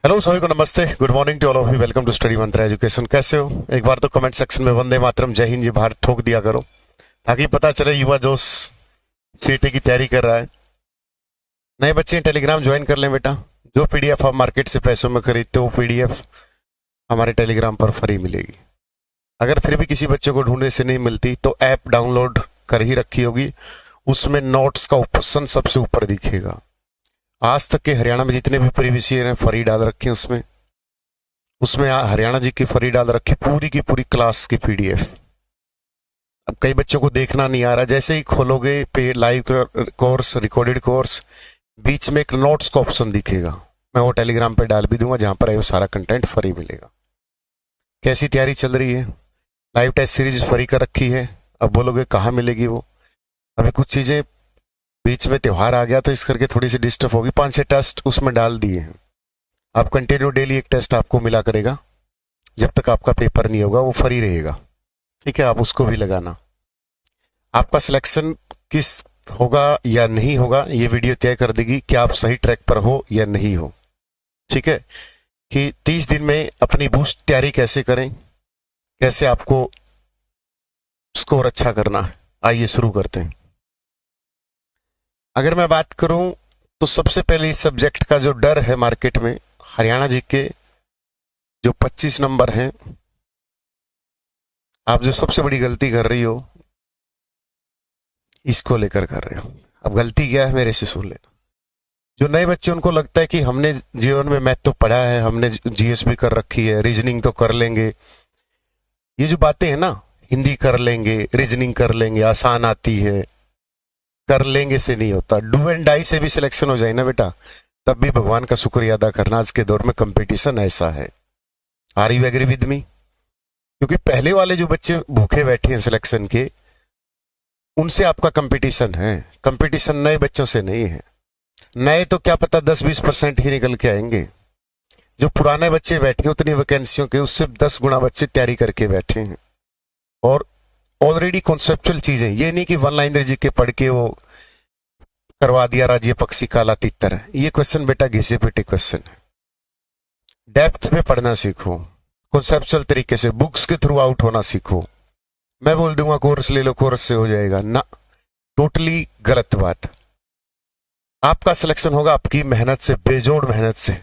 Hello सभी को नमस्ते, good morning to all of you. Welcome to study Mantra education. कैसे हो? एक बार तो कमेंट सेक्शन में वंदे मातरम, जय हिंद, जय भारत ठोक दिया करो ताकि पता चले युवा जो सीटी की तैयारी कर रहा है। नए बच्चे टेलीग्राम ज्वाइन कर लें बेटा। जो पीडीएफ आप मार्केट से पैसों में खरीदते हो, पीडीएफ हमारे टेलीग्राम पर फ्री मिलेगी। अगर फिर भी किसी बच्चे को ढूंढने से नहीं मिलती तो ऐप डाउनलोड कर ही रखी होगी, उसमें नोट्स का ऑप्शन सबसे ऊपर दिखेगा। आज तक के हरियाणा में जितने भी प्रीवियस ईयर हैं फ्री डाल रखे हैं, उसमें हरियाणा जी की फ्री डाल रखी पूरी की पूरी क्लास की पीडीएफ। अब कई बच्चों को देखना नहीं आ रहा, जैसे ही खोलोगे पे लाइव कोर्स, रिकॉर्डेड कोर्स, बीच में एक नोट्स का ऑप्शन दिखेगा। मैं वो टेलीग्राम पे डाल भी दूंगा जहां पर सारा कंटेंट फ्री मिलेगा। कैसी तैयारी चल रही है? लाइव टेस्ट सीरीज फ्री कर रखी है। अब बोलोगे कहाँ मिलेगी वो? अभी कुछ चीजें बीच में त्योहार आ गया तो इस करके थोड़ी सी डिस्टर्ब होगी। 5-6 टेस्ट उसमें डाल दिए हैं। आप कंटिन्यू डेली एक टेस्ट आपको मिला करेगा, जब तक आपका पेपर नहीं होगा वो फ्री रहेगा। ठीक है, आप उसको भी लगाना। आपका सिलेक्शन किस होगा या नहीं होगा ये वीडियो तय कर देगी कि आप सही ट्रैक पर हो या नहीं हो। ठीक है, कि 30 दिन में अपनी बूस्ट तैयारी कैसे करें, कैसे आपको स्कोर अच्छा करना है। आइए शुरू करते हैं। अगर मैं बात करूं तो सबसे पहले इस सब्जेक्ट का जो डर है मार्केट में, हरियाणा जी के जो 25 नंबर हैं, आप जो सबसे बड़ी गलती कर रही हो इसको लेकर कर रहे हो। अब गलती क्या है मेरे से सुन लेना। जो नए बच्चे उनको लगता है कि हमने जीवन में मैथ तो पढ़ा है, हमने जीएस भी कर रखी है, रीजनिंग तो कर लेंगे। ये जो बातें हैं ना, हिंदी कर लेंगे, रीजनिंग कर लेंगे, आसान आती है, कर लेंगे से नहीं होता। डू एंड डाई से भी सिलेक्शन हो जाए ना बेटा, तब भी भगवान का शुक्रिया अदा करना। आज के दौर में कंपटीशन ऐसा है। Are you agree with me? क्योंकि पहले वाले जो बच्चे भूखे बैठे हैं सिलेक्शन के, उनसे आपका कंपटीशन है। कंपटीशन नए बच्चों से नहीं है। नए तो क्या पता 10-20% ही निकल के आएंगे। जो पुराने बच्चे बैठे उतनी वैकेंसियों के उससे 10 गुना बच्चे तैयारी करके बैठे हैं और ऑलरेडी कॉन्सेप्चुअल चीजें। ये नहीं कि वन लाइनर जी के पढ़ के वो करवा दिया राज्य पक्षी काला तितर। ये क्वेश्चन बेटा घिसे पिटे क्वेश्चन है। डेप्थ में पढ़ना सीखो, कॉन्सेप्चुअल तरीके से बुक्स के थ्रू आउट होना सीखो। मैं बोल दूंगा कोर्स ले लो, कोर्स से हो जाएगा ना, टोटली गलत बात। आपका सिलेक्शन होगा आपकी मेहनत से, बेजोड़ मेहनत से।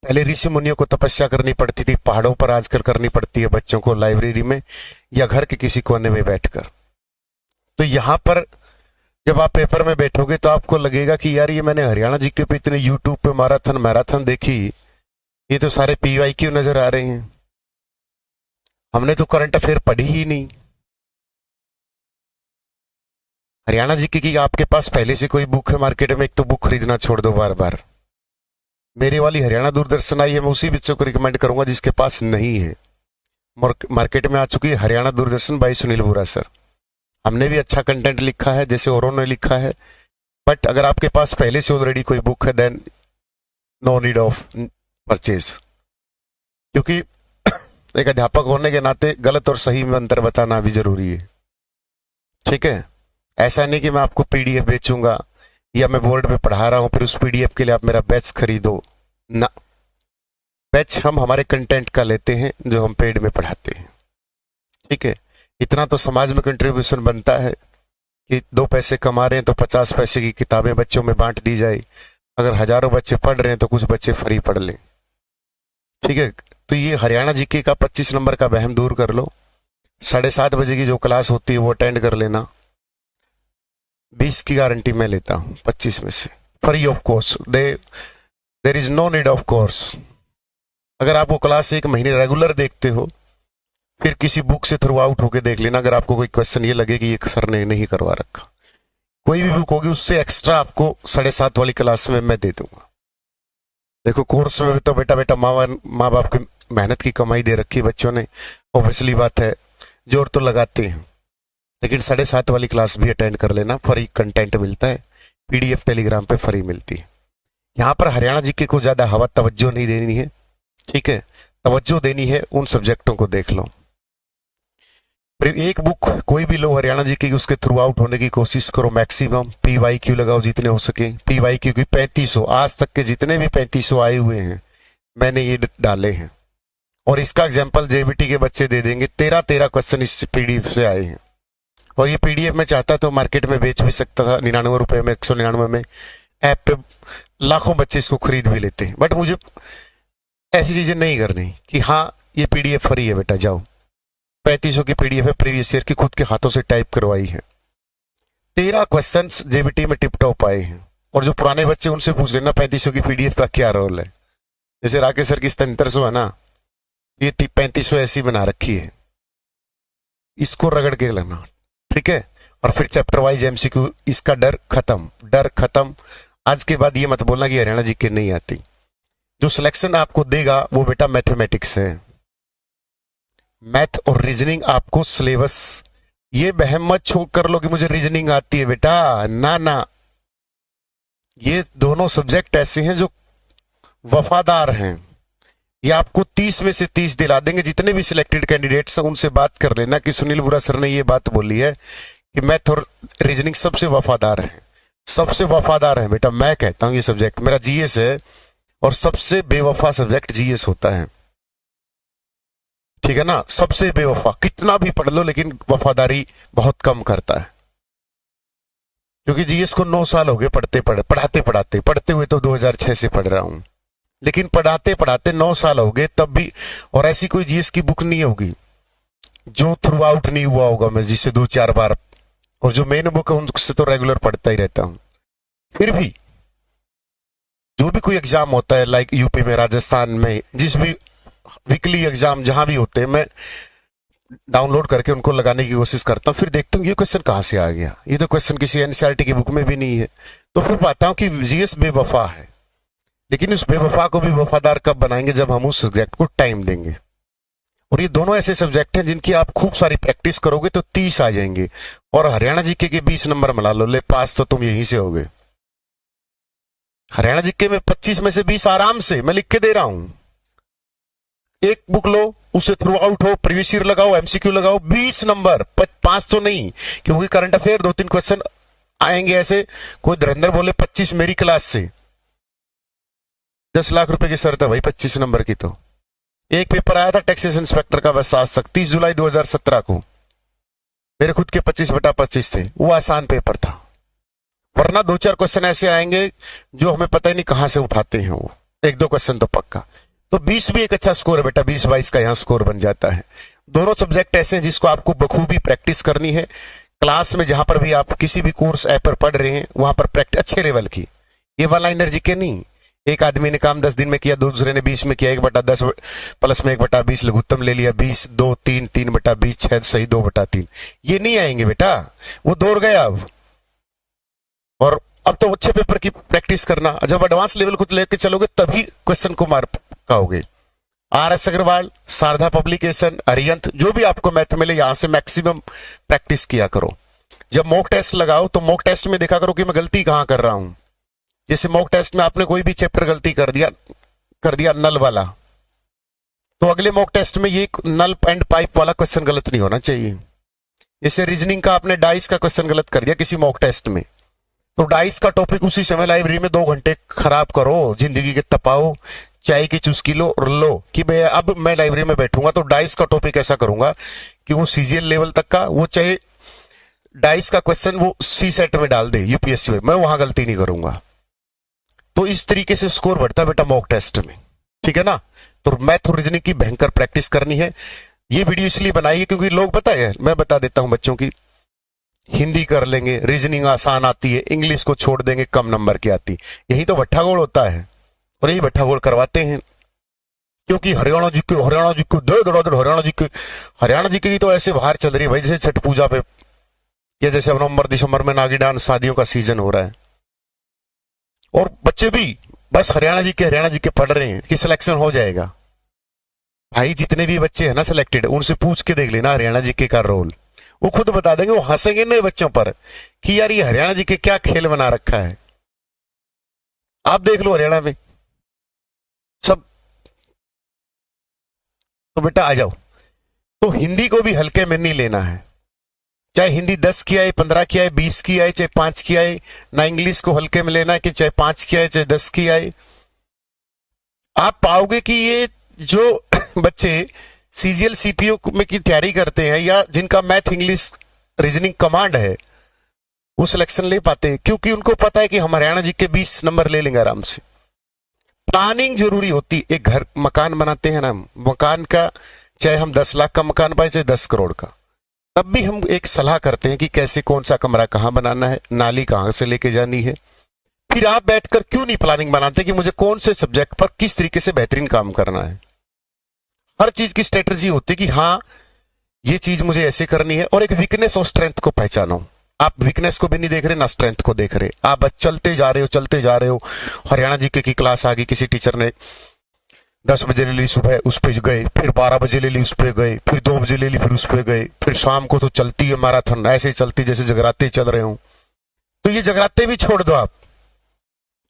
पहले ऋषि मुनियों को तपस्या करनी पड़ती थी, पहाड़ों पर आजकल करनी पड़ती है बच्चों को लाइब्रेरी में या घर के किसी कोने में बैठकर। तो यहां पर जब आप पेपर में बैठोगे तो आपको लगेगा कि यार ये मैंने हरियाणा जीके पे इतने यूट्यूब पे मैराथन देखी, ये तो सारे पीवाईक्यू नजर आ रहे हैं। हमने तो करंट अफेयर पढ़ी ही नहीं। हरियाणा जीके की आपके पास पहले से कोई बुक है मार्केट में? एक तो बुक खरीदना छोड़ दो बार बार। मेरी वाली हरियाणा दूरदर्शन आई है, मैं उसी बच्चों को रिकमेंड करूंगा जिसके पास नहीं है। मार्केट में आ चुकी है Haryana Doordarshan by Sunil Bora sir. हमने भी अच्छा कंटेंट लिखा है जैसे औरों ने लिखा है, बट अगर आपके पास पहले से ऑलरेडी कोई बुक है then no need of purchase. क्योंकि एक अध्यापक होने के नाते गलत और सही में अंतर बताना भी जरूरी है। ठीक है, ऐसा नहीं कि मैं आपको पीडीएफ बेचूंगा या मैं बोर्ड पे पढ़ा रहा हूं फिर उस पीडीएफ के लिए आप मेरा बैच खरीदो ना। बैच हम हमारे कंटेंट का लेते हैं जो हम पेड में पढ़ाते हैं। ठीक है, इतना तो समाज में कंट्रीब्यूशन बनता है कि 2 पैसे कमा रहे हैं तो 50 पैसे की किताबें बच्चों में बांट दी जाए। अगर हजारों बच्चे पढ़ रहे हैं तो कुछ बच्चे फ्री पढ़ लें। ठीक है, तो ये हरियाणा जीके का 25 नंबर का वहम दूर कर लो। 7:30 बजे की जो क्लास होती है वो अटेंड कर लेना। 20 की गारंटी मैं लेता हूं, 25 में से free of course. There is no need of course. अगर आप वो क्लास 1 महीने रेगुलर देखते हो फिर किसी बुक से थ्रू आउट होके देख लेना। अगर आपको कोई क्वेश्चन ये लगे कि ये सर ने नहीं करवा रखा, कोई भी बुक होगी उससे एक्स्ट्रा आपको 7:30 वाली क्लास में मैं दे दूंगा। देखो कोर्स में तो बेटा माँ बाप की मेहनत की कमाई दे रखी है बच्चों ने, ऑब्वियसली बात है जोर तो लगाते हैं। लेकिन 7:30 वाली क्लास भी अटेंड कर लेना, फ्री कंटेंट मिलता है, पीडीएफ टेलीग्राम पे फ्री मिलती है। यहाँ पर हरियाणा जीके को ज्यादा हवा तवज्जो नहीं देनी है। ठीक है, तवज्जो देनी है उन सब्जेक्टों को देख लो। एक बुक कोई भी लो हरियाणा जीके की, उसके थ्रू आउट होने की कोशिश करो मैक्सिमम। पीवाईक्यू लगाओ जितने हो सके। पीवाईक्यू की 3500, आज तक के जितने भी 3500 आए हुए हैं मैंने ये डाले हैं और इसका एग्जाम्पल जेबीटी के बच्चे दे देंगे। 13 क्वेश्चन इस पीडीएफ से आए हैं और ये पीडीएफ में चाहता तो मार्केट में बेच भी सकता था 99 रुपए में, 199 में। ऐप पे लाखों बच्चे इसको खरीद भी लेते हैं, बट मुझे ऐसी चीजें नहीं करनी कि हाँ ये पीडीएफ फ्री है बेटा जाओ। 3500 की पीडीएफ है, प्रीवियस ईयर की, खुद के हाथों से टाइप करवाई है। 13 क्वेश्चन जेबीटी में टिप टॉप आए हैं और जो पुराने बच्चे उनसे पूछ लेना 3500 की पीडीएफ का क्या रोल है। जैसे राकेश सर की 7700 है ना, ये 3500 ऐसी बना रखी है, इसको रगड़ के लेना, ठीक है। और फिर चैप्टर वाइज एमसीक्यू, इसका डर खत्म। आज के बाद ये मत बोलना कि हरियाणा जीके नहीं आती। जो सिलेक्शन आपको देगा वो बेटा मैथमेटिक्स है, मैथ और रीजनिंग आपको सिलेबस। ये बहम मत छोड़ कर लो कि मुझे रीजनिंग आती है बेटा, ना, ये दोनों सब्जेक्ट ऐसे हैं जो वफादार हैं। ये आपको 30 में से 30 दिला देंगे। जितने भी सिलेक्टेड कैंडिडेट्स हैं उनसे बात कर लेना कि सुनील बुरा सर ने ये बात बोली है कि मैथ और रीजनिंग सबसे वफादार है, सबसे वफादार है बेटा। मैं कहता हूं ये सब्जेक्ट मेरा जीएस है और सबसे बेवफा सब्जेक्ट जीएस होता है, ठीक है ना। सबसे बेवफा, कितना भी पढ़ लो लेकिन वफादारी बहुत कम करता है। क्योंकि जीएस को 9 साल हो गए पढ़ते हुए तो 2006 से पढ़ रहा हूं, लेकिन पढ़ाते 9 साल हो गए तब भी। और ऐसी कोई जीएस की बुक नहीं होगी जो थ्रू आउट नहीं हुआ होगा मैं जिससे 2-4 बार, और जो मेन बुक है उनसे तो रेगुलर पढ़ता ही रहता हूं। फिर भी जो भी कोई एग्जाम होता है, लाइक यूपी में, राजस्थान में, जिस भी वीकली एग्जाम जहां भी होते हैं, मैं डाउनलोड करके उनको लगाने की कोशिश करता हूं। फिर देखता हूँ ये क्वेश्चन कहां से आ गया, ये तो क्वेश्चन किसी एनसीईआरटी की बुक में भी नहीं है। तो फिर पाता हूं कि जीएस बेवफा है, लेकिन उस बेवफा को भी वफादार कब बनाएंगे, जब हम उस सब्जेक्ट को टाइम देंगे। और ये दोनों ऐसे सब्जेक्ट हैं जिनकी आप खूब सारी प्रैक्टिस करोगे तो 30 आ जाएंगे। और हरियाणा जीके के 20 नंबर मिला लो, ले पास तो तुम यहीं से होगे। हरियाणा जीके में 25 में से 20 आराम से, मैं लिख के दे रहा हूं। एक बुक लो, उसे थ्रू आउट हो, प्रीवियस ईयर लगाओ, एमसीक्यू लगाओ, 20 नंबर, 5 तो नहीं, क्योंकि करंट अफेयर 2-3 क्वेश्चन आएंगे ऐसे। कोई धुरंधर बोले 25 मेरी क्लास से, 10 लाख रुपए की शर्त है भाई 25 नंबर की। तो एक पेपर आया था टैक्सेस इंस्पेक्टर का, बस आज तक 30 जुलाई 2017 को, मेरे खुद के 25/25 थे, वो आसान पेपर था। वरना 2-4 क्वेश्चन ऐसे आएंगे जो हमें पता ही नहीं कहां से उठाते हैं, वो 1-2 क्वेश्चन तो पक्का। तो 20 भी एक अच्छा स्कोर है बेटा, 20-22 का यहाँ स्कोर बन जाता है। दोनों सब्जेक्ट ऐसे हैं जिसको आपको बखूबी प्रैक्टिस करनी है। क्लास में जहां पर भी आप किसी भी कोर्स ऐप पर पढ़ रहे हैं वहां पर प्रैक्टिस अच्छे लेवल की, ये वाला एनर्जी के नहीं। एक आदमी ने काम 10 दिन में किया, दूसरे ने 20 में किया, 1/10 प्लस में 1/20 लघुत्तम ले लिया, 20, 2, 3, 3/20, 6 सही 2/3। ये नहीं आएंगे बेटा, वो दौड़ गया अब। और अब तो अच्छे पेपर की प्रैक्टिस करना, जब एडवांस लेवल को लेकर चलोगे तभी क्वेश्चन को मार पाओगे। RS अग्रवाल, शारदा पब्लिकेशन, अरियंत, जो भी आपको मैथ मिले यहां से मैक्सिमम प्रैक्टिस किया करो। जब मॉक टेस्ट लगाओ तो मॉक टेस्ट में देखा करो कि मैं गलती कहां कर रहा हूं। जैसे मॉक टेस्ट में आपने कोई भी चैप्टर गलती कर दिया नल वाला, तो अगले मॉक टेस्ट में ये नल एंड पाइप वाला क्वेश्चन गलत नहीं होना चाहिए। जैसे रीजनिंग का आपने डाइस का क्वेश्चन गलत कर दिया किसी मॉक टेस्ट में, तो डाइस का टॉपिक उसी समय लाइब्रेरी में 2 घंटे खराब करो, जिंदगी के तपाओ, चाय की चुस्की लो और लो कि भाई अब मैं लाइब्रेरी में बैठूंगा तो डाइस का टॉपिक ऐसा करूंगा कि वो सीजीएल लेवल तक का, वो चाहे डाइस का क्वेश्चन वो सी सेट में डाल दे यूपीएससी में, मैं वहां गलती नहीं करूंगा। तो इस तरीके से स्कोर बढ़ता है बेटा मॉक टेस्ट में, ठीक है ना। तो मैथ और रीजनिंग की भयंकर प्रैक्टिस करनी है। ये वीडियो इसलिए बनाई है क्योंकि लोग पता है, मैं बता देता हूं बच्चों की, हिंदी कर लेंगे, रीजनिंग आसान आती है, इंग्लिश को छोड़ देंगे कम नंबर की आती। यही तो भट्ठागोड़ होता है और यही भट्ठागोड़ करवाते हैं। क्योंकि हरियाणा जी के हरियाणा जी की तो ऐसे बाहर चल रही है भाई, जैसे छठ पूजा पे, या जैसे नवंबर दिसंबर में नागी डांस शादियों का सीजन हो रहा है। और बच्चे भी बस हरियाणा जी के पढ़ रहे हैं कि सिलेक्शन हो जाएगा। भाई जितने भी बच्चे हैं ना सिलेक्टेड, उनसे पूछ के देख लेना हरियाणा जी के का रोल, वो खुद बता देंगे। वो हंसेंगे नए बच्चों पर कि यार ये हरियाणा जी के क्या खेल बना रखा है। आप देख लो हरियाणा में सब। तो बेटा आ जाओ। तो हिंदी को भी हल्के में नहीं लेना है, चाहे हिंदी 10 की आए, 15 की आए, 20 की आए, चाहे 5 की आए। ना इंग्लिश को हल्के में लेना है कि चाहे 5 की आए चाहे 10 की आए। आप पाओगे कि ये जो बच्चे सीजीएल सीपीओ में की तैयारी करते हैं या जिनका मैथ इंग्लिश रीजनिंग कमांड है, वो सिलेक्शन ले पाते हैं, क्योंकि उनको पता है कि हम हरियाणा जी के 20 नंबर ले लेंगे आराम से। प्लानिंग जरूरी होती। एक घर मकान बनाते हैं ना, मकान का चाहे हम 10 लाख का मकान पाए चाहे 10 करोड़ का, तब भी हम एक सलाह करते हैं कि कैसे कौन सा कमरा कहाँ बनाना है, नाली कहाँ से लेके जानी है। फिर आप बैठकर क्यों नहीं प्लानिंग बनाते कि मुझे कौन से सब्जेक्ट पर किस तरीके से बेहतरीन काम करना है। हर चीज की स्ट्रेटजी होती है कि हाँ ये चीज मुझे ऐसे करनी है, और एक वीकनेस और स्ट्रेंथ को पहचानो। आप वीकनेस को भी नहीं देख रहे ना स्ट्रेंथ को देख रहे, आप बस चलते जा रहे हो। हरियाणा जी की क्लास आ गई, किसी टीचर ने 10 बजे ले ली सुबह, उस पे गए, फिर 12 बजे ले ली उस पे गए, फिर 2 बजे ले ली फिर उस पे गए, फिर शाम को तो चलती है मैराथन, ऐसे चलती जैसे जगराते चल रहे हो। तो ये जगराते भी छोड़ दो आप,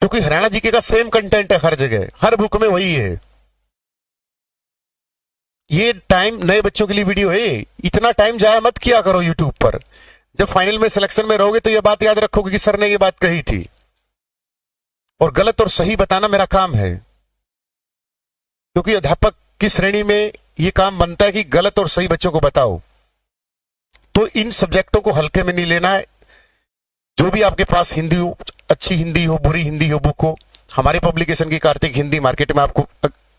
क्योंकि हरियाणा जीके का सेम कंटेंट है हर जगह, हर बुक में वही है। ये टाइम नए बच्चों के लिए वीडियो है, इतना टाइम जाया मत किया करो यूट्यूब पर। जब फाइनल में सिलेक्शन में रहोगे तो ये बात याद रखोगे कि सर ने ये बात कही थी, और गलत और सही बताना मेरा काम है, क्योंकि अध्यापक की श्रेणी में ये काम बनता है कि गलत और सही बच्चों को बताओ। तो इन सब्जेक्टों को हल्के में नहीं लेना है। जो भी आपके पास हिंदी हो, अच्छी हिंदी हो, बुरी हिंदी हो, बुक हो, हमारे पब्लिकेशन की कार्तिक हिंदी मार्केट में आपको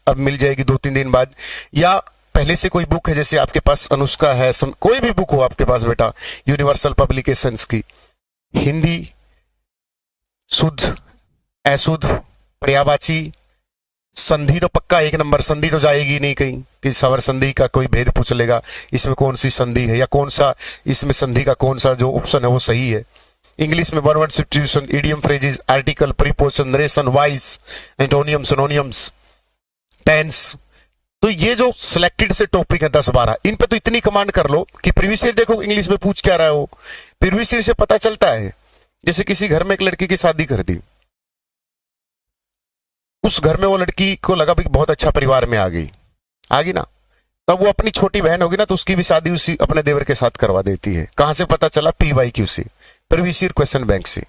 अब मिल जाएगी 2-3 दिन बाद, या पहले से कोई बुक है, जैसे आपके पास अनुष्का है, कोई भी बुक हो आपके पास बेटा, यूनिवर्सल पब्लिकेशंस की हिंदी, शुद्ध, अशुद्ध, पर्यायवाची, संधि तो पक्का 1 नंबर, संधि तो जाएगी नहीं कहीं कि सवर संधि का कोई भेद पूछ लेगा, इसमें कौन सी संधि है या कौन सा इसमें संधि का कौन सा जो ऑप्शन है वो सही है। इंग्लिश में one word substitution, idiom, phrases, article, preposition, narration, voice, antonym, synonyms, tense. तो ये जो सिलेक्टेड से टॉपिक है 10-12, इन पे तो इतनी कमांड कर लो कि प्रीवियस ईयर देखो इंग्लिश में पूछ क्या रहा हो, प्रीवियस ईयर से पता चलता है। जैसे किसी घर में एक लड़की की शादी कर दी, उस घर में वो लड़की को लगा भी बहुत अच्छा परिवार में आ गई ना, तब वो अपनी छोटी बहन होगी ना तो उसकी भी शादी उसी अपने देवर के साथ करवा देती है। कहां से पता चला? PYQ से, प्रीवियस ईयर क्वेश्चन बैंक से।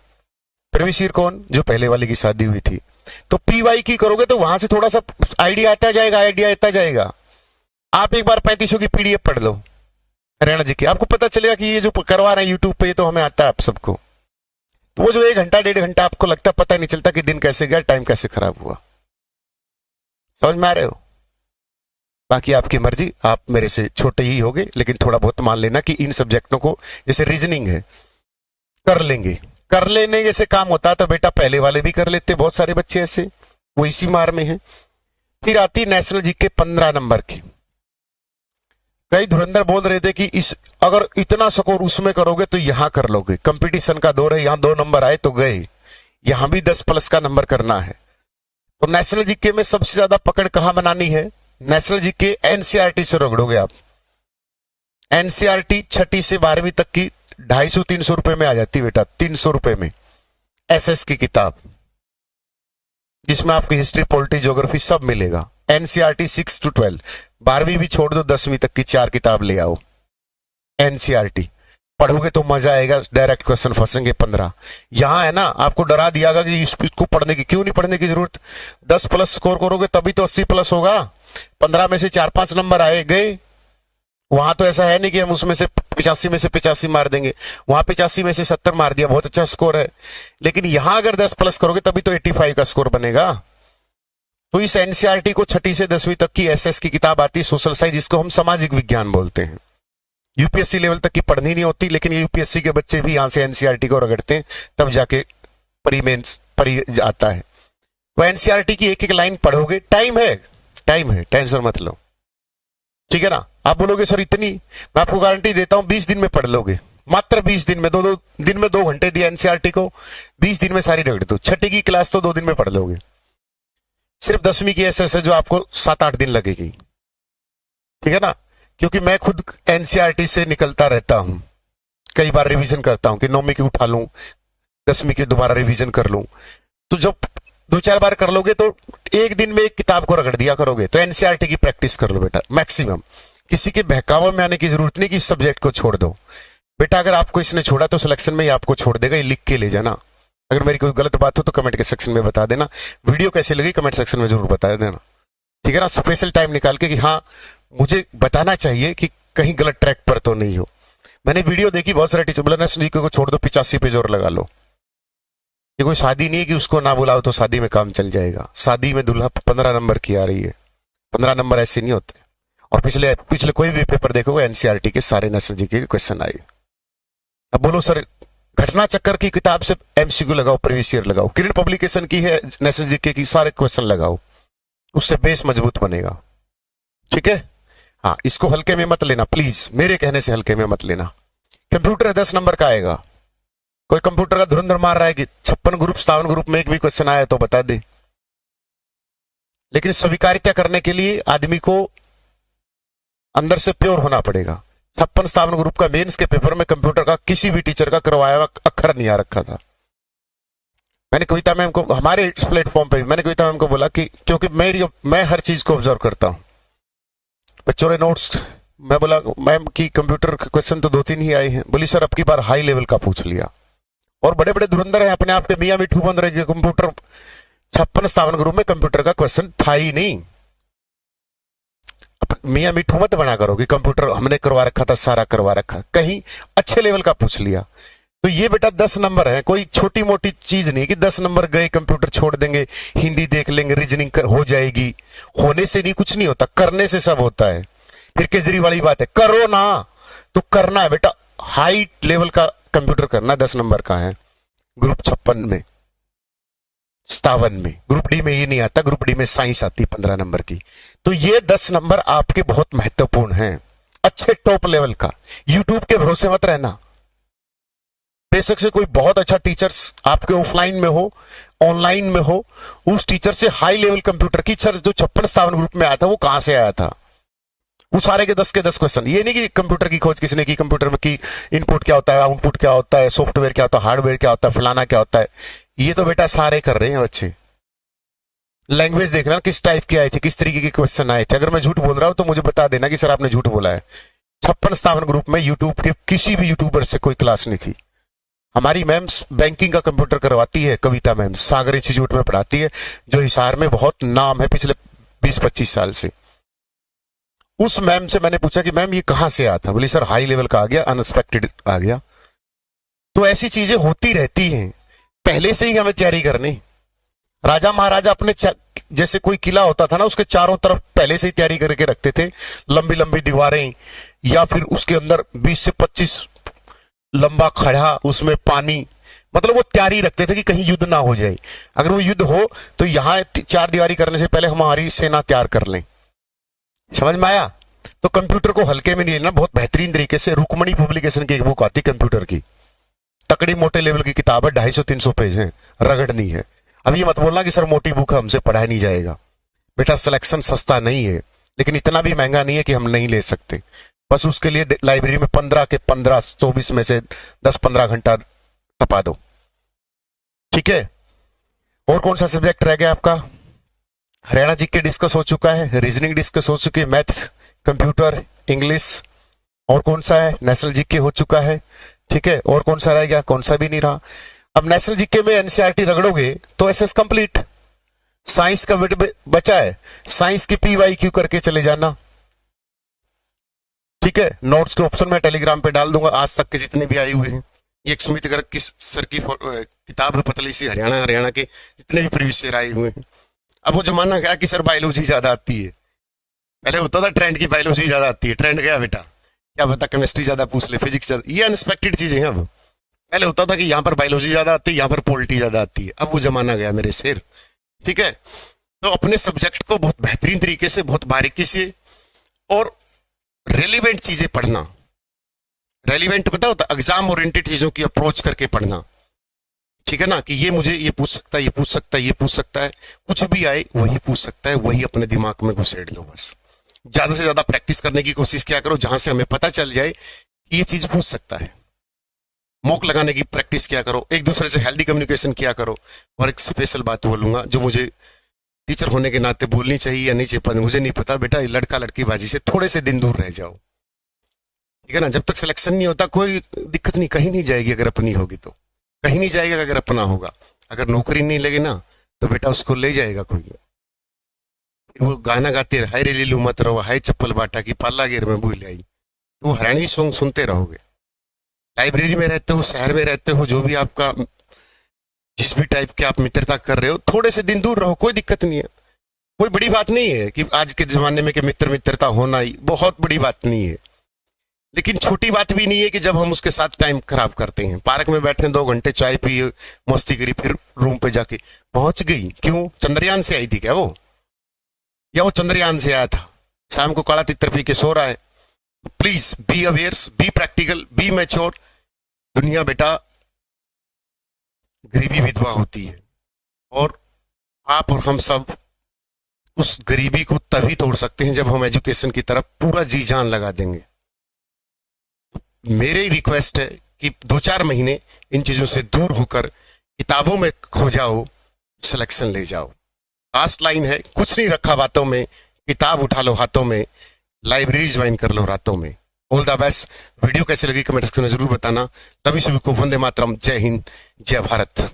प्रीवियस ईयर कौन? जो पहले वाले की शादी हुई थी। तो PYQ करोगे तो वहां से थोड़ा सा आइडिया आता जाएगा। आप एक बार 3500 की PDF पढ़ लो हरियाणा जी की, आपको पता चलेगा कि ये जो करवा रहे हैं यूट्यूब पे ये तो हमें आता है आप सबको। तो वो जो 1 घंटा 1.5 घंटा आपको लगता पता नहीं चलता कि दिन कैसे गया, टाइम कैसे खराब हुआ। समझ में आ रहे हो? बाकी आपकी मर्जी, आप मेरे से छोटे ही होगे, लेकिन थोड़ा बहुत मान लेना कि इन सब्जेक्टों को, जैसे रीजनिंग है, कर लेने से काम होता तो बेटा पहले वाले भी कर लेते, बहुत सारे बच्चे ऐसे वो इसी मार में हैं। फिर आती नेशनल जीके 15 नंबर की। कई धुरंधर बोल रहे थे कि इस अगर इतना स्कोर उसमें करोगे तो यहां कर लोगे, कंपटीशन का दौर है, यहां 2 नंबर आए तो गए, यहां भी 10+ का नंबर करना है। तो नेशनल जीके में सबसे ज्यादा पकड़ कहां बनानी है? नेशनल जीके NCERT से रगड़ोगे आप। NCERT 6ठी से 12वीं तक की 250-300 रुपए में आ जाती है बेटा, 300 रुपए में SS की किताब, जिसमें आपकी हिस्ट्री, पॉलिटी, ज्योग्राफी सब मिलेगा। NCERT 6 to 12, 12वीं भी छोड़ दो, 10वीं तक की 4 किताब ले आओ। NCERT पढ़ोगे तो मजा आएगा, डायरेक्ट क्वेश्चन फंसेंगे 15। यहां है ना आपको डरा दिया गया कि इसको पढ़ने की, क्यों नहीं पढ़ने की जरूरत, 10+ स्कोर करोगे तभी तो 80+ होगा। 15 में से 4-5 नंबर आए गए। वहां तो ऐसा है नहीं कि हम उसमें से 85 में से 85 मार देंगे, वहां 85 में से 70 मार दिया, बहुत अच्छा स्कोर है। लेकिन यहां अगर 10+ करोगे तभी तो 85 का स्कोर बनेगा। तो इस NCERT को 6ठी से 10वीं तक की SS की किताब आती है, सोशल साइंस, जिसको हम सामाजिक विज्ञान बोलते हैं। UPSC लेवल तक की पढ़नी नहीं होती, लेकिन UPSC के बच्चे भी यहां से NCERT को रगड़ते हैं, तब जाके परी आता है। तो NCERT की एक लाइन पढ़ोगे, टाइम है, टेंशन मत लो, ठीक है ना। आप बोलोगे सर इतनी, मैं आपको गारंटी देता हूं 20 दिन में पढ़ लोगे, मात्र 20 दिन में। 2 दिन में 2 घंटे दिया NCERT को, 20 दिन में सारी रगड़ दो। 6ठी की क्लास तो 2 दिन में पढ़ लोगे। सिर्फ 10वीं की SS है जो आपको 7-8 दिन लगेगी, ठीक है ना। क्योंकि मैं खुद NCERT से निकलता रहता हूं, कई बार रिवीजन करता हूं कि 9वीं की उठा लूं, 10वीं की दोबारा रिवीजन कर लूं। तो जब 2-4 बार कर लोगे तो एक दिन में एक किताब को रगड़ दिया करोगे। तो NCERT की प्रैक्टिस कर लो बेटा मैक्सिमम। किसी के बहकावे में आने की जरूरत नहीं कि इस सब्जेक्ट को छोड़ दो बेटा। अगर आपको इसने छोड़ा तो सिलेक्शन में ही आपको छोड़ देगा, ये लिख के ले जाना। अगर मेरी कोई गलत बात हो तो कमेंट के सेक्शन में बता देना। वीडियो कैसी लगी कमेंट सेक्शन में जरूर बता देना। ठीक है ना, स्पेशल टाइम निकाल के कि हाँ मुझे बताना चाहिए कि कहीं गलत ट्रैक पर तो नहीं हो। मैंने वीडियो देखी, बहुत सारे टीचर बोला नेशनल जीके को छोड़ दो, 85 पेज और लगा लो। ये कोई शादी नहीं है कि उसको ना बुलाओ तो शादी में काम चल जाएगा। शादी में दुल्हा 15 नंबर की आ रही है, 15 नंबर ऐसे नहीं होते। और पिछले पिछले कोई भी पेपर देखोगे एनसीईआरटी के सारे नेशनल जीके के क्वेश्चन आए। अब बोलो सर घटना चक्कर की किताब से एमसीक्यू लगाओ, प्रीवियस ईयर लगाओ, किरण पब्लिकेशन की है नेशनल जीके की, सारे क्वेश्चन लगाओ, उससे बेस मजबूत बनेगा। ठीक है, हाँ इसको हल्के में मत लेना प्लीज, मेरे कहने से हल्के में मत लेना। कंप्यूटर 10 नंबर का आएगा। कोई कंप्यूटर का धुरंधर मार रहा है कि 56 ग्रुप 57 ग्रुप में एक भी क्वेश्चन आया तो बता दे। लेकिन स्वीकार्यता करने के लिए आदमी को अंदर से प्योर होना पड़ेगा। 56-57 ग्रुप का मेंस के पेपर में कंप्यूटर का किसी भी टीचर का करवाया हुआ अक्षर नहीं आ रखा था। मैंने कविता मैम को, हमारे इस प्लेटफॉर्म पे मैंने कविता मैम को बोला कि क्योंकि मैं हर चीज को ऑब्जर्व करता हूं, बच्चों ने नोट्स, मैं बोला मैम की कंप्यूटर के क्वेश्चन तो 2-3 ही आए हैं। बोली सर अब की बार हाई लेवल का पूछ लिया। और बड़े बड़े धुरंधर हैं अपने आप के, मियां मिठू बन रहे कंप्यूटर 56-57 ग्रुप में कंप्यूटर का क्वेश्चन था ही नहीं। मियां मिठू मत बना करो कि कंप्यूटर हमने करवा रखा था, सारा करवा रखा, कहीं अच्छे लेवल का पूछ लिया। तो ये बेटा 10 नंबर है, कोई छोटी मोटी चीज नहीं कि 10 नंबर गए कंप्यूटर छोड़ देंगे, हिंदी देख लेंगे, रीजनिंग हो जाएगी। होने से नहीं कुछ नहीं होता, करने से सब होता है। फिर केजरीवाल वाली बात है, करो ना तो करना है बेटा, हाई लेवल का कंप्यूटर करना। 10 नंबर का है ग्रुप 56 में, 57 में। ग्रुप डी में ये नहीं आता, ग्रुप डी में साइंस आती 15 नंबर की। तो ये 10 नंबर आपके बहुत महत्वपूर्ण हैं, अच्छे टॉप लेवल का। यूट्यूब के भरोसे मत रहना। बेशक से कोई बहुत अच्छा टीचर्स आपके ऑफलाइन में हो, ऑनलाइन में हो, उस टीचर से हाई लेवल कंप्यूटर की सर जो 56-57 ग्रुप में आया था वो कहां से आया था, वो सारे के 10 क्वेश्चन। ये नहीं कि कंप्यूटर की खोज किसने की, कंप्यूटर में की इनपुट क्या होता है, आउटपुट क्या होता है, सॉफ्टवेयर क्या होता है, हार्डवेयर क्या होता है, फलाना क्या होता है। ये तो बेटा सारे कर रहे हैं बच्चे। लैंग्वेज देखना किस टाइप की आई थी, किस तरीके के क्वेश्चन आए थे। अगर मैं झूठ बोल रहा हूं तो मुझे बता देना कि सर आपने झूठ बोला है। 56-57 ग्रुप में यूट्यूब के किसी भी यूट्यूबर से कोई क्लास नहीं थी। हमारी मैम बैंकिंग का कंप्यूटर करवाती है, कविता मैम सागर इंस्टीट्यूट में पढ़ाती है, जो हिसार में बहुत नाम है पिछले 20-25 साल से। उस मैम से मैंने पूछा कि मैम ये कहां से आया था, बोली सर हाई लेवल का आ गया, अनएक्सपेक्टेड आ गया। तो ऐसी चीजें होती रहती हैं, पहले से ही हमें तैयारी करनी। राजा महाराजा अपने जैसे कोई किला होता था ना, उसके चारों तरफ पहले से ही तैयारी करके रखते थे, लंबी लंबी दीवारें, या फिर उसके अंदर 20 से 25 लंबा खड़ा, उसमें पानी, मतलब वो तैयारी रखते थे कि कहीं युद्ध ना हो जाए। अगर वो युद्ध हो तो यहां 4 दीवारी करने से पहले हमारी सेना तैयार कर लें। समझ में आया? तो कंप्यूटर को हल्के में नहीं लेना, बहुत बेहतरीन तरीके से। रुकमणी पब्लिकेशन की एक बुक आती कंप्यूटर की, तकड़ी मोटे लेवल की किताब है, 250-300 पेज है, रगड़नी है। अब ये मत बोलना कि सर मोटी बुक है हमसे पढ़ाया नहीं जाएगा। बेटा सिलेक्शन सस्ता नहीं है, लेकिन इतना भी महंगा नहीं है कि हम नहीं ले सकते। बस उसके लिए लाइब्रेरी में 15 के 15 24 में से 10-15 घंटा टपा दो। ठीक है, और कौन सा सब्जेक्ट रह गया आपका? हरियाणा जीके डिस्कस हो चुका है, रीजनिंग डिस्कस हो चुकी है, मैथ, कंप्यूटर, इंग्लिश, और कौन सा है? नेशनल जीके हो चुका है। ठीक है, और कौन सा रह गया? कौन सा भी नहीं रहा। अब नेशनल जीके में एनसीईआरटी रगड़ोगे तो एसएस कंप्लीट। साइंस का बिट बचा है, साइंस की पीवाईक्यू करके चले जाना। ठीक है, नोट्स के ऑप्शन में टेलीग्राम पे डाल दूंगा, आज तक के जितने भी आए हुए हैं। ये एक सुमित गर्ग की सर की किताब है, पतली सी, हरियाणा के जितने भी प्रीवियस ईयर आए हुए हैं। अब वो जमाना गया कि सर बायोलॉजी ज्यादा आती है। पहले होता था ट्रेंड की बायोलॉजी ज्यादा आती है, ट्रेंड गया बेटा, क्या पता केमिस्ट्री ज्यादा पूछ ले, फिजिक्स ज्यादा। ये अनएक्सपेक्टेड चीजें हैं। अब पहले होता था कि यहाँ पर बायोलॉजी ज्यादा आती है, यहाँ पर पॉलिटी ज्यादा आती है। अब वो जमाना गया मेरे शेर। ठीक है, तो अपने सब्जेक्ट को बहुत बेहतरीन तरीके से, बहुत बारीकी से और रेलिवेंट चीजें पढ़ना। रेलिवेंट पता होता, एग्जाम ओरिएंटेड चीजों की अप्रोच करके पढ़ना। ठीक है ना, कि ये मुझे ये पूछ सकता है, ये पूछ सकता है, ये पूछ सकता है, कुछ भी आए वही पूछ सकता है, वही अपने दिमाग में घुसेड़ लो। बस ज्यादा से ज्यादा प्रैक्टिस करने की कोशिश किया करो, जहां से हमें पता चल जाए कि ये चीज पूछ सकता है। मॉक लगाने की प्रैक्टिस किया करो, एक दूसरे से हेल्दी कम्युनिकेशन किया करो। और एक स्पेशल बात बोलूंगा जो मुझे टीचर होने के नाते बोलनी चाहिए या नहीं चाहिए मुझे नहीं पता, बेटा लड़का लड़की बाजी से थोड़े से दिन दूर रह जाओ। ठीक है ना, जब तक सिलेक्शन नहीं होता कोई दिक्कत नहीं, कहीं नहीं जाएगी अगर अपनी होगी तो, कहीं नहीं जाएगा अगर अपना होगा। अगर नौकरी नहीं लगे ना तो बेटा उसको ले जाएगा कोई, वो गाना गाते हाय रे लीलू मत रहो, हाय चप्पल बाटा की पाला गिर में भूल आई, तो वो हरियाणवी सॉन्ग सुनते रहोगे। लाइब्रेरी में रहते हो, शहर में रहते हो, जो भी आपका जिस भी टाइप के आप मित्रता कर रहे हो, थोड़े से दिन दूर रहो, कोई दिक्कत नहीं है। कोई बड़ी बात नहीं है कि आज के जमाने में कि मित्रता होना ही बहुत बड़ी बात नहीं है, लेकिन छोटी बात भी नहीं है कि जब हम उसके साथ टाइम खराब करते हैं। पार्क में बैठे 2 घंटे चाय पिए, मस्ती करी, फिर रूम पे जाके पहुंच गई, क्यों? चंद्रयान से आई थी क्या वो, या वो चंद्रयान से आया था? शाम को काला तितर पी के सो रहा है। Please be aware, be practical, be mature. दुनिया बेटा गरीबी विधवा होती है, और आप और हम सब उस गरीबी को तभी तोड़ सकते हैं जब हम एजुकेशन की तरफ पूरा जी जान लगा देंगे। मेरी रिक्वेस्ट है कि 2-4 महीने इन चीजों से दूर होकर किताबों में खो जाओ, सिलेक्शन ले जाओ। लास्ट लाइन है, कुछ नहीं रखा बातों में, किताब उठा लो हाथों में, लाइब्रेरी ज्वाइन कर लो रातों में। All the best. वीडियो कैसे लगी कमेंट सेक्शन में जरूर बताना। तभी सभी को वंदे मातरम, जय हिंद, जय भारत।